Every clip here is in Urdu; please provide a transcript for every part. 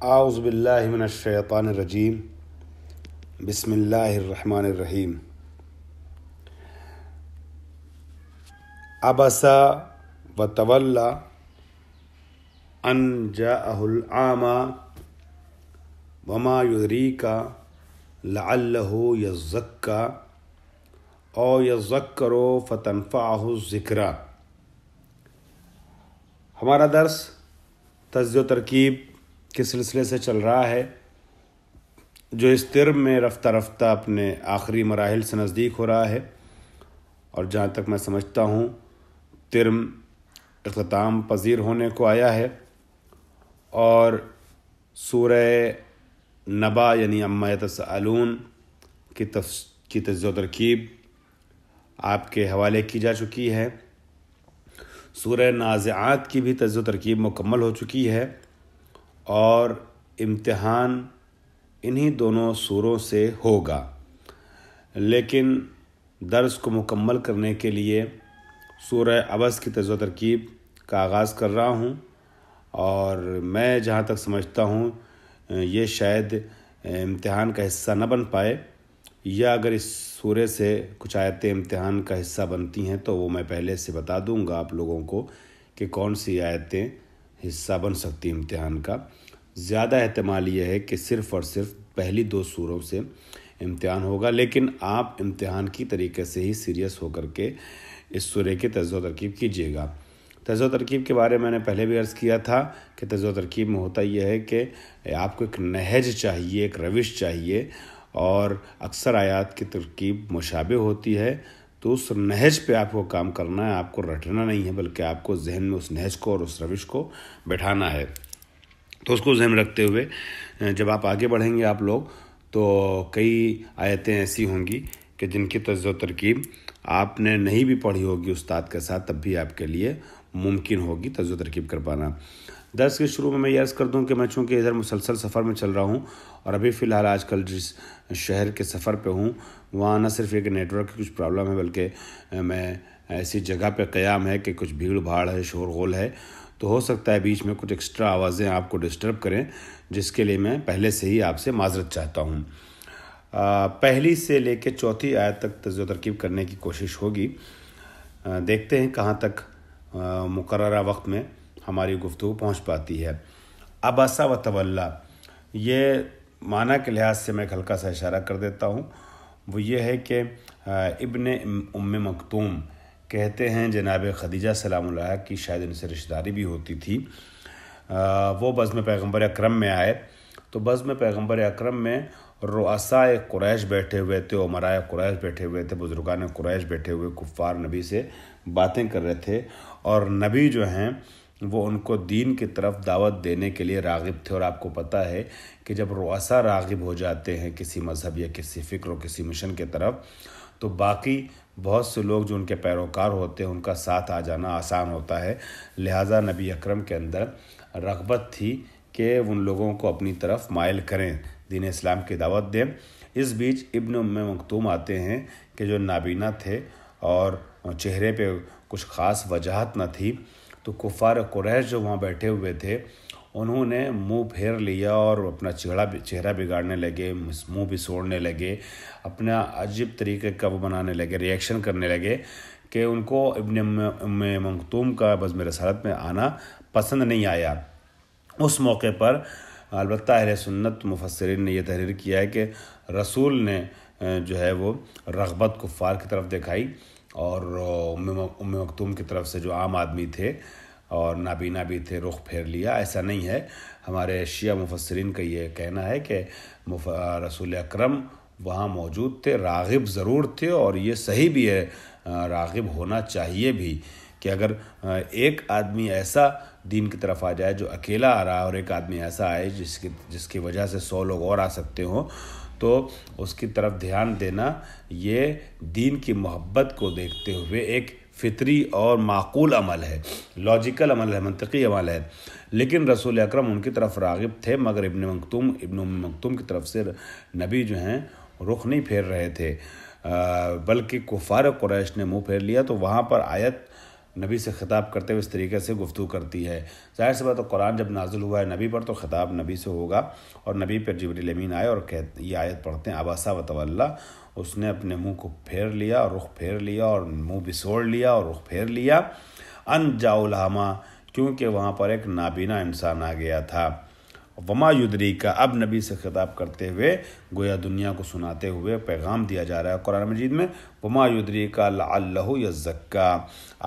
اعوذ باللہ من الشیطان الرجیم بسم اللہ الرحمن الرحیم عبس وتولی ان جاءہ الأعمى وما يدریک لعلہ یزکی او یذکر فتنفعہ الذکریٰ۔ ہمارا درس تجزیہ و ترکیب کے سلسلے سے چل رہا ہے، جو اس ترم میں رفتہ رفتہ اپنے آخری مراحل سے نزدیک ہو رہا ہے، اور جہاں تک میں سمجھتا ہوں ترم اختتام پذیر ہونے کو آیا ہے، اور سورہ نبا یعنی عما یتساءلون کی تجزیہ و ترکیب آپ کے حوالے کی جا چکی ہے۔ سورہ نازعات کی بھی تجزیہ و ترکیب مکمل ہو چکی ہے، اور امتحان انہی دونوں سوروں سے ہوگا، لیکن درس کو مکمل کرنے کے لیے سورہ عبس کی تجزیہ و ترکیب کا آغاز کر رہا ہوں، اور میں جہاں تک سمجھتا ہوں یہ شاید امتحان کا حصہ نہ بن پائے، یا اگر اس سورے سے کچھ آیتیں امتحان کا حصہ بنتی ہیں تو وہ میں پہلے سے بتا دوں گا آپ لوگوں کو کہ کون سی آیتیں حصہ بن سکتی امتحان کا۔ زیادہ احتمال یہ ہے کہ صرف اور صرف پہلی دو سوروں سے امتحان ہوگا، لیکن آپ امتحان کی طریقے سے ہی سیریس ہو کر کے اس سورے کی تجزیہ و ترکیب کیجیے گا۔ تجزیہ و ترکیب کے بارے میں نے پہلے بھی عرض کیا تھا کہ تجزیہ و ترکیب میں ہوتا یہ ہے کہ آپ کو ایک نہج چاہیے، ایک روش چاہیے، اور اکثر آیات کی ترکیب مشابہ ہوتی ہے، تو اس نہج پہ آپ کو کام کرنا ہے، آپ کو رٹنا نہیں ہے، بلکہ آپ کو ذہن میں اس نہج کو اور اس روش کو بٹھانا ہے۔ تو اس کو ذہن میں رکھتے ہوئے جب آپ آگے بڑھیں گے آپ لوگ، تو کئی آیتیں ایسی ہوں گی کہ جن کی تجزیہ و ترکیب آپ نے نہیں بھی پڑھی ہوگی استاد کے ساتھ، تب بھی آپ کے لیے ممکن ہوگی تجزیہ و ترکیب کر پانا۔ درس کے شروع میں یہ عرض کر دوں کہ میں چونکہ ادھر مسلسل سفر میں چل رہا ہوں، اور ابھی فی الحال آج کل جس شہر کے سفر پہ ہوں وہاں نہ صرف ایک نیٹ ورک کی کچھ پرابلم ہے، بلکہ میں ایسی جگہ پہ قیام ہے کہ کچھ بھیڑ بھاڑ ہے، شور غول ہے، تو ہو سکتا ہے بیچ میں کچھ ایکسٹرا آوازیں آپ کو ڈسٹرب کریں، جس کے لیے میں پہلے سے ہی آپ سے معذرت چاہتا ہوں۔ پہلی سے لے کے چوتھی آیت تک تجزیہ و ترکیب کرنے کی کوشش ہوگی، دیکھتے ہیں کہاں تک مقررہ وقت میں ہماری گفتگو پہنچ پاتی ہے۔ عبس و تولی، یہ معنی کے لحاظ سے میں ایک ہلکا سا اشارہ کر دیتا ہوں، وہ یہ ہے کہ ابن ام مکتوم کہتے ہیں جناب خدیجہ سلام اللہ کی شاید ان سے رشتہ داری بھی ہوتی تھی، وہ بزم پیغمبر اکرم میں آئے، تو بزم پیغمبر اکرم میں رؤساء قریش بیٹھے ہوئے تھے، امراء قریش بیٹھے ہوئے تھے، بزرگان قریش بیٹھے ہوئے، کفار نبی سے باتیں کر رہے تھے، اور نبی جو ہیں وہ ان کو دین کی طرف دعوت دینے کے لیے راغب تھے۔ اور آپ کو پتہ ہے کہ جب رؤساء راغب ہو جاتے ہیں کسی مذہب یا کسی فکر و کسی مشن کے طرف، تو باقی بہت سے لوگ جو ان کے پیروکار ہوتے ہیں ان کا ساتھ آ جانا آسان ہوتا ہے، لہٰذا نبی اکرم کے اندر رغبت تھی کہ ان لوگوں کو اپنی طرف مائل کریں، دین اسلام کی دعوت دیں۔ اس بیچ ابن ام مکتوم آتے ہیں کہ جو نابینا تھے اور چہرے پہ کچھ خاص وجاہت نہ تھی، تو کفار قریش جو وہاں بیٹھے ہوئے تھے انہوں نے منہ پھیر لیا اور اپنا چہرہ بگاڑنے لگے، منہ بھی سوڑنے لگے، اپنا عجیب طریقے کا وہ بنانے لگے، ریئیکشن کرنے لگے کہ ان کو ابن ام مکتوم کا بزم رسالت میں آنا پسند نہیں آیا۔ اس موقع پر البتہ اہل سنت مفسرین نے یہ تحریر کیا ہے کہ رسول نے جو ہے وہ رغبت کفار کی طرف دکھائی، اور ام مکتوم کی طرف سے جو عام آدمی تھے اور نابینا بھی تھے رخ پھیر لیا۔ ایسا نہیں ہے، ہمارے شیعہ مفسرین کا یہ کہنا ہے کہ رسول اکرم وہاں موجود تھے، راغب ضرور تھے، اور یہ صحیح بھی ہے، راغب ہونا چاہیے بھی، کہ اگر ایک آدمی ایسا دین کی طرف آ جائے جو اکیلا آ رہا ہے، اور ایک آدمی ایسا آئے جس کی وجہ سے 100 لوگ اور آ سکتے ہوں، تو اس کی طرف دھیان دینا یہ دین کی محبت کو دیکھتے ہوئے ایک فطری اور معقول عمل ہے، لاجیکل عمل ہے، منطقی عمل ہے۔ لیکن رسول اکرم ان کی طرف راغب تھے، مگر ابن ام مکتوم کی طرف سے نبی جو ہیں رخ نہیں پھیر رہے تھے، بلکہ کفار قریش نے منہ پھیر لیا۔ تو وہاں پر آیت نبی سے خطاب کرتے ہوئے اس طریقے سے گفتگو کرتی ہے۔ ظاہر سی بات ہے قرآن جب نازل ہوا ہے نبی پر تو خطاب نبی سے ہوگا، اور نبی پر جبریل امین آئے اور یہ آیت پڑھتے ہیں عبسہ وتولیٰ، اس نے اپنے منہ کو پھیر لیا اور رخ پھیر لیا اور منہ بسوڑ لیا اور رخ پھیر لیا، ان جاء الأعمى، کیونکہ وہاں پر ایک نابینا انسان آ گیا تھا۔ وما یدریک، اب نبی سے خطاب کرتے ہوئے گویا دنیا کو سناتے ہوئے پیغام دیا جا رہا ہے قرآن مجید میں، وما یدریک لعلہ یزکیٰ،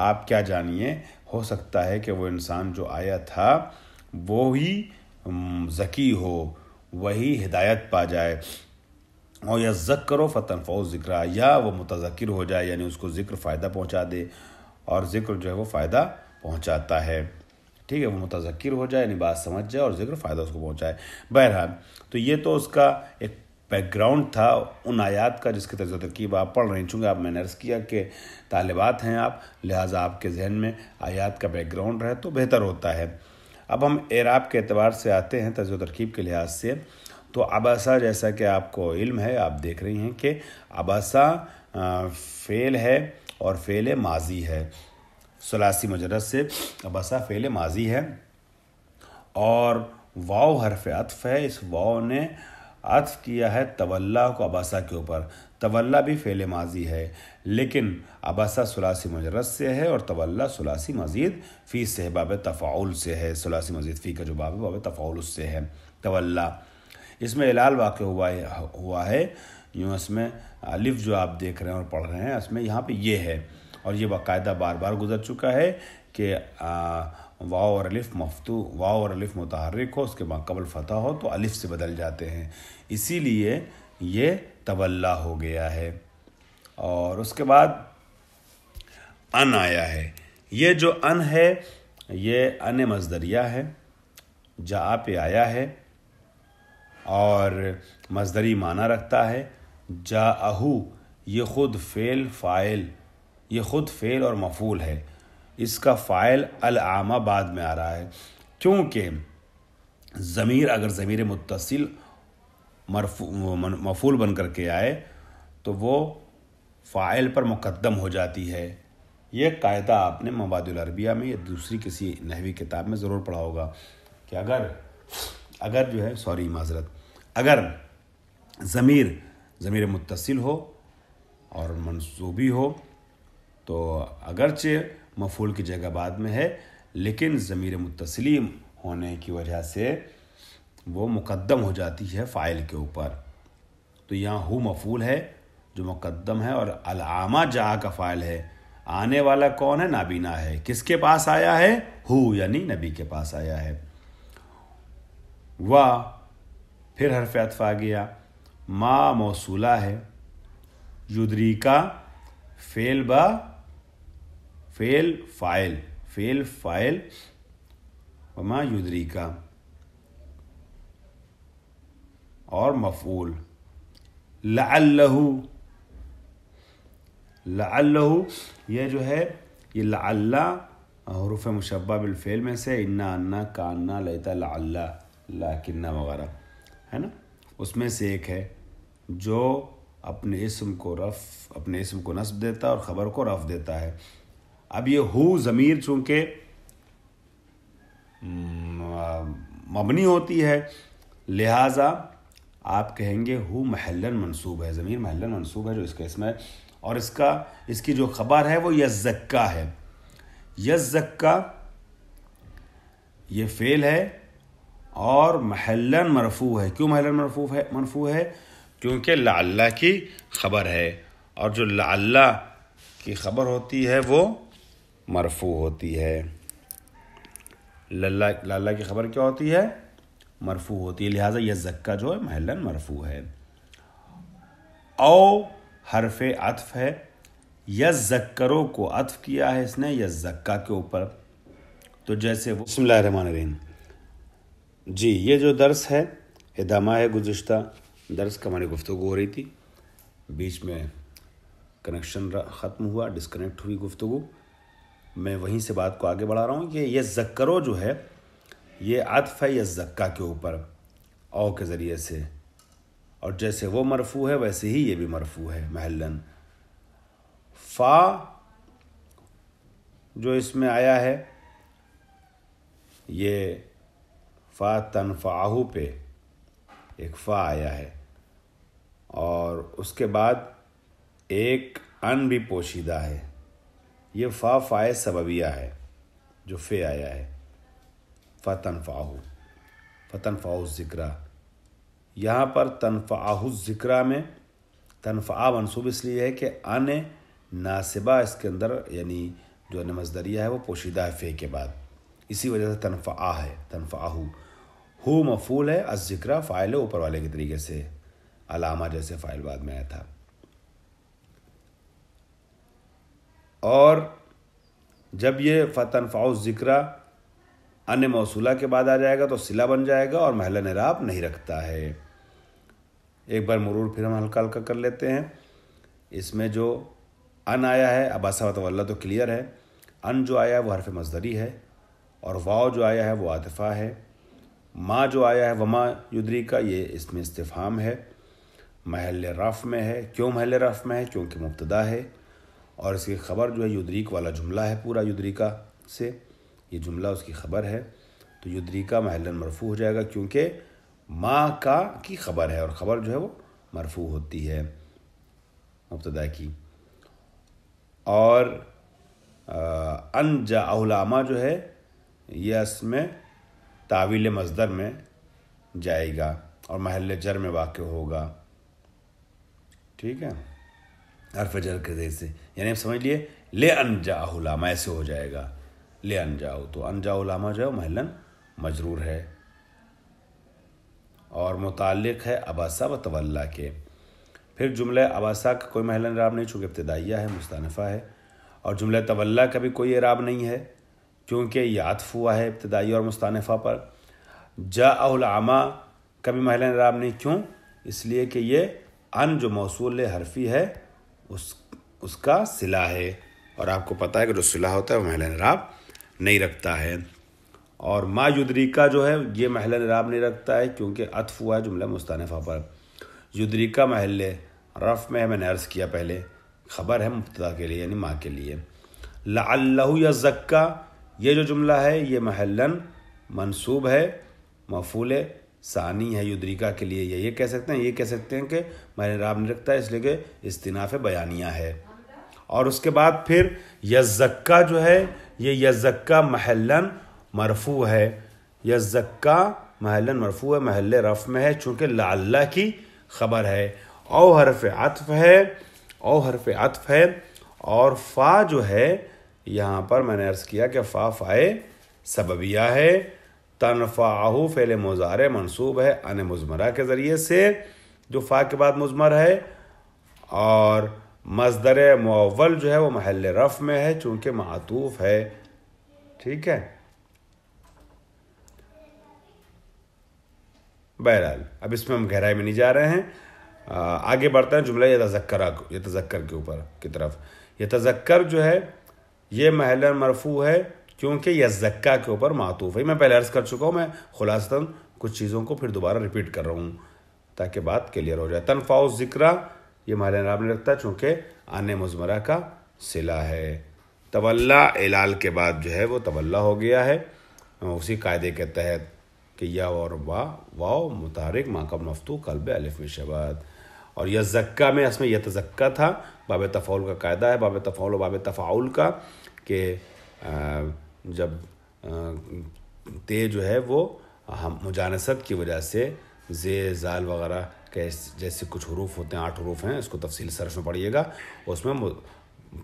آپ کیا جانیے ہو سکتا ہے کہ وہ انسان جو آیا تھا وہی ذکی ہو، وہی ہدایت پا جائے، اور یذکر فتنفعہ الذکریٰ، یا وہ متذکر ہو جائے یعنی اس کو ذکر فائدہ پہنچا دے، اور ذکر جو ہے وہ فائدہ پہنچاتا ہے، ٹھیک ہے، وہ متذکر ہو جائے یعنی بات سمجھ جائے اور ذکر فائدہ اس کو پہنچائے۔ بہرحال تو یہ تو اس کا ایک بیک گراؤنڈ تھا ان آیات کا جس کی تجزیہ و ترکیب آپ پڑھ رہے ہیں، چونکہ آپ میں نے عرض کیا کہ طالبات ہیں آپ، لہٰذا آپ کے ذہن میں آیات کا بیک گراؤنڈ رہے تو بہتر ہوتا ہے۔ اب ہم اعراب کے اعتبار سے آتے ہیں تجزیہ و ترکیب کے لحاظ سے، تو عبسہ جیسا کہ آپ کو علم ہے، آپ دیکھ رہی ہیں کہ عبسہ فعل ہے اور فعل ماضی ہے، ثلاثی مجرد سے عبسہ فعل ماضی ہے، اور واو حرف عطف ہے، اس واو نے عطف کیا ہے تولا کو عبسہ کے اوپر۔ تولا بھی فعل ماضی ہے لیکن عبسہ ثلاثی مجرد سے ہے اور تولا ثلاثی مزید فی سے ہے، باب تفاعل سے ہے، ثلاثی مزید فی کا جو باب ہے باب تفاعل اس سے ہے تولا۔ اس میں علال واقع ہوا ہے، یوں اس میں الف جو آپ دیکھ رہے ہیں اور پڑھ رہے ہیں اس میں یہاں پہ یہ ہے، اور یہ باقاعدہ بار بار گزر چکا ہے کہ واو اور الف متحرک ہو، اس کے بعد قبل فتح ہو تو الف سے بدل جاتے ہیں، اسی لیے یہ تولا ہو گیا ہے۔ اور اس کے بعد ان آیا ہے، یہ جو ان ہے یہ ان مصدریہ ہے، جاء پہ آیا ہے اور مصدری معنی رکھتا ہے۔ جاءہو یہ خود فعل اور مفعول ہے، اس کا فاعل الأعمى بعد میں آ رہا ہے، کیونکہ ضمیر اگر ضمیر متصل مفعول بن کر کے آئے تو وہ فاعل پر مقدم ہو جاتی ہے۔ یہ قاعدہ آپ نے مبادئ العربیہ میں یا دوسری کسی نحوی کتاب میں ضرور پڑھا ہوگا کہ اگر جو ہے اگر ضمیر متصل ہو اور منصوبی ہو تو اگرچہ مفعول کی جگہ بعد میں ہے لیکن ضمیر متصلی ہونے کی وجہ سے وہ مقدم ہو جاتی ہے فاعل کے اوپر، تو یہاں ہو مفعول ہے جو مقدم ہے، اور الأعمى جاء کا فاعل ہے، آنے والا کون ہے؟ نابینا ہے، کس کے پاس آیا ہے؟ ہو یعنی نبی کے پاس آیا ہے۔ پھر حرف عطف آ گیا، ما موصولہ ہے، یدریکا فعل فاعل وما یدریکا اور مفعول، لعلہ یہ جو ہے یہ لعلہ حروف مشبہ بالفعل میں سے، انا انا کانا لیتا لعلہ لیکنہ وغیرہ ہے نا، اس میں سے ایک ہے جو اپنے اسم کو نصب دیتا ہے اور خبر کو رفع دیتا ہے۔ اب یہ ہو ضمیر چونکہ مبنی ہوتی ہے لہٰذا آپ کہیں گے ہو محلاً منصوب ہے، ضمیر محلاً منصوب ہے جو اس کا اسم ہے، اور اس کی جو خبر ہے وہ یزکا ہے۔ یزکا یہ فعل ہے اور محلاً مرفوع ہے۔ کیوں محلاً مرفوع ہے؟ کیونکہ لعلہ کی خبر ہے، اور جو لعلہ کی خبر ہوتی ہے وہ مرفوع ہوتی ہے۔ لعلہ کی خبر کیا ہوتی ہے؟ مرفوع ہوتی ہے، لہٰذا یزکا جو ہے محلاً مرفوع ہے۔ او حرف عطف ہے، یذکرو کو عطف کیا ہے اس نے یزکا کے اوپر، تو جیسے وہ بسم اللہ الرحمن الرحیم۔ جی یہ جو درس ہے ادامہ ہے گزشتہ درس کا، ہماری گفتگو ہو رہی تھی، بیچ میں کنیکشن ختم ہوا، ڈسکنیکٹ ہوئی گفتگو، میں وہیں سے بات کو آگے بڑھا رہا ہوں کہ یہ ذکرو جو ہے یہ عطف ہے یزکا کے اوپر او کے ذریعے سے، اور جیسے وہ مرفوع ہے ویسے ہی یہ بھی مرفوع ہے محلاً۔ فا جو اس میں آیا ہے یہ فا تنفعہ پہ ایک فا آیا ہے، اور اس کے بعد ایک ان بھی پوشیدہ ہے. یہ فائے سببیہ ہے جو فے آیا ہے. فتنفعہ الذکرہ. یہاں پر تنفعہ الذکرہ میں تنفعہ منصوب اس لیے ہے کہ ان ناسبہ اس کے اندر یعنی جو مصدریہ ہے وہ پوشیدہ ہے فے کے بعد، اسی وجہ سے تنفعہ ہے. تنفعہ ہو مفعول ہے، الذکرہ فاعل ہے اوپر والے کے طریقے سے، علامہ جیسے فاعل بعد میں آیا تھا. اور جب یہ فتنفعہ الذکرہ ان موصولہ کے بعد آ جائے گا تو صلہ بن جائے گا اور محل اعراب نہیں رکھتا ہے. ایک بار مرور پھر ہم ہلکا ہلکا کر لیتے ہیں. اس میں جو ان آیا ہے عباسہ وتولیٰ تو کلیئر ہے. ان جو آیا ہے وہ حرف مصدری ہے، اور واو جو آیا ہے وہ عاطفہ ہے. ما جو آیا ہے وما یدریکا یہ اس میں استفہام ہے، محل رفع میں ہے. کیوں محل رفع میں ہے؟ کیونکہ مبتدا ہے، اور اس کی خبر جو ہے یدریک والا جملہ ہے پورا یدریکا سے، یہ جملہ اس کی خبر ہے. تو یدریکا محلاً مرفوع ہو جائے گا کیونکہ ما کا کی خبر ہے، اور خبر جو ہے وہ مرفوع ہوتی ہے مبتدا کی. اور ان جاءہ الأعمى جو ہے یہ اس میں تعویل مصدر میں جائے گا اور محل جر میں واقع ہوگا. ٹھیک ہے، حرف جر کے ذریعے سے، یعنی سمجھ لیے لے ان جاءہ الأعمى ایسے ہو جائے گا. لے ان جاؤ تو ان جاؤ الأعمى جو ہے محلاً مجرور ہے اور متعلق ہے عباسہ وتولیٰ کے. پھر جملہ عباسہ کا کوئی محل اعراب نہیں چونکہ ابتدائیہ ہے، مستأنفہ ہے، اور جملہ تولیٰ کا بھی کوئی اعراب نہیں ہے کیونکہ یہ عطف ہوا ہے ابتدائیہ اور مستأنفہ پر. جاءہ الأعمى کا بھی محل اعراب نہیں. کیوں؟ اس لیے کہ یہ ان جو موصول حرفی ہے اس کا صلہ ہے، اور آپ کو پتہ ہے کہ جو صلہ ہوتا ہے وہ محل اعراب نہیں رکھتا ہے. اور ما یدریکا جو ہے یہ محل اعراب نہیں رکھتا ہے کیونکہ عطف ہوا ہے جملہ مستأنفہ پر. یدریکا محل رفع میں ہے، میں نے عرض کیا پہلے، خبر ہے مبتدا کے لیے یعنی ما کے لیے. لعلہ یزکا یہ جو جملہ ہے یہ محلاً منصوب ہے، مفعول ثانی ہے یدریکا کے لیے. یہ کہہ سکتے ہیں، یہ کہہ سکتے ہیں کہ محل اعراب نہیں رکھتا ہے اس لیے کہ استئناف بیانیہ ہے. اور اس کے بعد پھر یزکا جو ہے یہ یزکا محلاً مرفوع ہے. یزکا محلاً مرفوع ہے، محل رفع میں ہے چونکہ لعلہ کی خبر ہے. او حرف عطف ہے، اور فا جو ہے یہاں پر میں نے عرض کیا کہ فائے سببیہ ہے. تنفعہ فعل مضارع منصوب ہے ان مضمرہ کے ذریعے سے جو فا کے بعد مضمر ہے، اور مصدر معول جو ہے وہ محل رفع میں ہے چونکہ معطوف ہے. ٹھیک ہے، بہرحال اب اس میں ہم گہرائی میں نہیں جا رہے ہیں، آگے بڑھتے ہیں جملہ یتذکر کے اوپر کی طرف. یتذکر جو ہے یہ محلاً مرفوع ہے کیونکہ یزکا کے اوپر معطوف ہے. میں پہلے عرض کر چکا ہوں، میں خلاصتاً کچھ چیزوں کو پھر دوبارہ ریپیٹ کر رہا ہوں تاکہ بات کلیئر ہو جائے. تنفعہ الذکرہ یہ محل اعراب نہیں رکھتا چونکہ ان مضمرہ کا صلہ ہے. تولیٰ اعلال کے بعد جو ہے وہ تولیٰ ہو گیا ہے اسی قاعدے کے تحت کہ یا اور واو متحرک ما قبل مفتوح قلب الف میں شبات. اور یزکا میں اس میں یتزکا تھا، باب تفاعل کا قاعدہ ہے، باب تفاعل و باب تفاعل کا، کہ جب تے جو ہے وہ مجانست کی وجہ سے زے زال وغیرہ کے جیسے کچھ حروف ہوتے ہیں، 8 حروف ہیں، اس کو تفصیل صرف میں پڑھیے گا، اس میں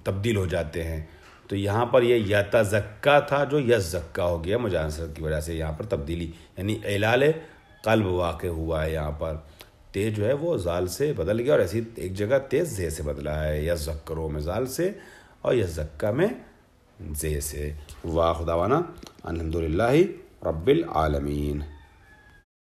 تبدیل ہو جاتے ہیں. تو یہاں پر یہ یتزکا تھا جو یزکا ہو گیا مجانست کی وجہ سے، یہاں پر تبدیلی یعنی اعلال قلب واقع ہوا ہے. یہاں پر تے جو ہے وہ زال سے بدل گیا، اور ایسی ایک جگہ تے زے سے بدلا ہے، یزکرو میں زال سے اور یزکا میں زے سے. واخر دعوانا الحمدللہ رب العالمین.